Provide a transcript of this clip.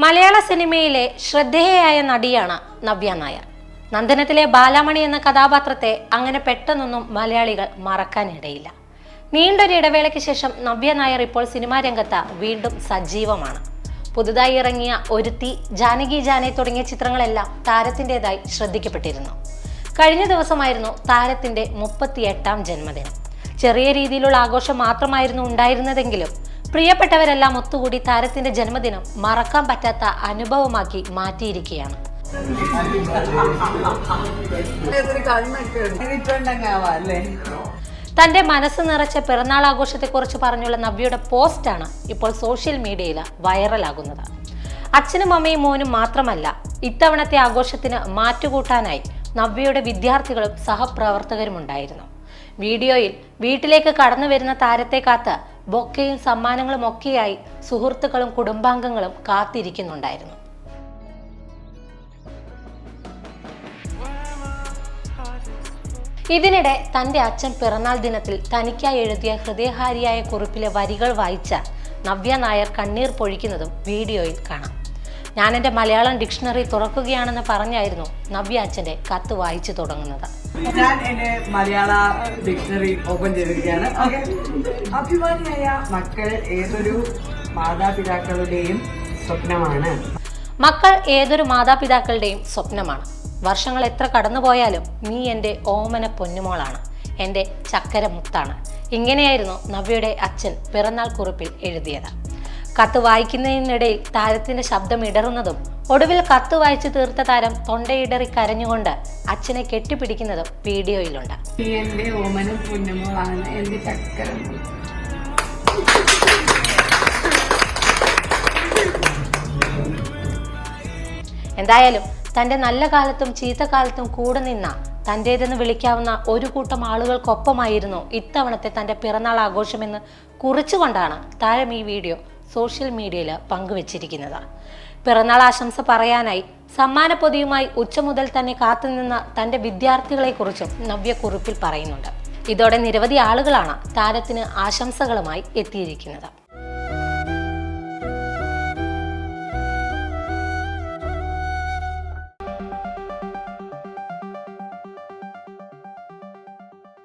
മലയാള സിനിമയിലെ ശ്രദ്ധേയയായ നടിയാണ് നവ്യ നായർ. നന്ദനത്തിലെ ബാലാമണി എന്ന കഥാപാത്രത്തെ അങ്ങനെ പെട്ടെന്നൊന്നും മലയാളികൾ മറക്കാനിടയില്ല. നീണ്ടൊരു ഇടവേളയ്ക്ക് ശേഷം നവ്യ നായർ ഇപ്പോൾ സിനിമാ രംഗത്ത് വീണ്ടും സജീവമാണ്. പുതുതായി ഇറങ്ങിയ ഒരുത്തി, ജാനകി ജാനെ തുടങ്ങിയ ചിത്രങ്ങളെല്ലാം താരത്തിൻ്റെതായി ശ്രദ്ധിക്കപ്പെട്ടിരുന്നു. കഴിഞ്ഞ ദിവസമായിരുന്നു താരത്തിന്റെ 38ാം ജന്മദിനം. ചെറിയ രീതിയിലുള്ള ആഘോഷം മാത്രമായിരുന്നു ഉണ്ടായിരുന്നതെങ്കിലും പ്രിയപ്പെട്ടവരെല്ലാം ഒത്തുകൂടി താരത്തിന്റെ ജന്മദിനം മറക്കാൻ പറ്റാത്ത അനുഭവമാക്കി മാറ്റിയിരിക്കുകയാണ്. തന്റെ മനസ്സ് നിറച്ച പിറന്നാൾ ആഘോഷത്തെക്കുറിച്ച് പറഞ്ഞുള്ള നവ്യയുടെ പോസ്റ്റാണ് ഇപ്പോൾ സോഷ്യൽ മീഡിയയിൽ വൈറലാകുന്നത്. അച്ഛനും അമ്മയും മോനും മാത്രമല്ല, ഇത്തവണത്തെ ആഘോഷത്തിന് മാറ്റുകൂട്ടാനായി നവ്യയുടെ വിദ്യാർത്ഥികളും സഹപ്രവർത്തകരും ഉണ്ടായിരുന്നു. വീഡിയോയിൽ വീട്ടിലേക്ക് കടന്നു വരുന്ന താരത്തെ കാത്ത് ബൊക്കയും സമ്മാനങ്ങളും ഒക്കെയായി സുഹൃത്തുക്കളും കുടുംബാംഗങ്ങളും കാത്തിരിക്കുന്നുണ്ടായിരുന്നു. ഇതിനിടെ തന്റെ അച്ഛൻ പിറന്നാൾ ദിനത്തിൽ തനിക്കായി എഴുതിയ ഹൃദയഹാരിയായ കുറിപ്പിലെ വരികൾ വായിച്ച നവ്യ നായർ കണ്ണീർ പൊഴിക്കുന്നതും വീഡിയോയിൽ കാണാം. ഞാൻ എൻ്റെ മലയാളം ഡിക്ഷണറി തുറക്കുകയാണെന്ന് പറഞ്ഞായിരുന്നു നവ്യ അച്ഛൻ്റെ കത്ത് വായിച്ചു തുടങ്ങുന്നത്. ഞാൻ എന്റെ മലയാള ഡിക്ഷണറി ഓപ്പൺ ചെയ്തിരിക്കുകയാണ്. അഭിമാനിയായ മക്കൾ ഏതൊരു മാതാപിതാക്കളുടെയും സ്വപ്നമാണ്. മക്കൾ ഏതൊരു മാതാപിതാക്കളുടെയും സ്വപ്നമാണ്. വർഷങ്ങൾ എത്ര കടന്നുപോയാലും നീ എൻ്റെ ഓമന പൊന്നുമോളാണ്, എൻ്റെ ചക്കര മുത്താണ്. ഇങ്ങനെയായിരുന്നു നവ്യയുടെ അച്ഛൻ പിറന്നാൾ കുറിപ്പിൽ എഴുതിയത്. കത്ത് വായിക്കുന്നതിനിടയിൽ താരത്തിന്റെ ശബ്ദം ഇടറുന്നതും ഒടുവിൽ കത്ത് വായിച്ചു തീർത്ത താരം തൊണ്ടയിടറി കരഞ്ഞുകൊണ്ട് അച്ഛനെ കെട്ടിപ്പിടിക്കുന്നതും വീഡിയോയിലുണ്ട്. എന്റെ ഓമന പൊന്നുമോളാണ്, എന്റെ ചക്കര. എന്തായാലും തന്റെ നല്ല കാലത്തും ചീത്തക്കാലത്തും കൂടെ നിന്ന തൻ്റേതെന്ന് വിളിക്കാവുന്ന ഒരു കൂട്ടം ആളുകൾക്കൊപ്പമായിരുന്നു ഇത്തവണത്തെ തന്റെ പിറന്നാൾ ആഘോഷമെന്ന് കുറിച്ചുകൊണ്ടാണ് താരം ഈ വീഡിയോ സോഷ്യൽ മീഡിയയിൽ പങ്കുവച്ചിരിക്കുന്നത്. പിറന്നാൾ ആശംസ പറയാനായി സമ്മാനപ്പൊതിയുമായി ഉച്ച മുതൽ തന്നെ കാത്തുനിന്ന തന്റെ വിദ്യാർത്ഥികളെക്കുറിച്ചും നവ്യ കുറിപ്പിൽ പറയുന്നുണ്ട്. ഇതോടെ നിരവധി ആളുകളാണ് താരത്തിന് ആശംസകളുമായി എത്തിയിരിക്കുന്നത്.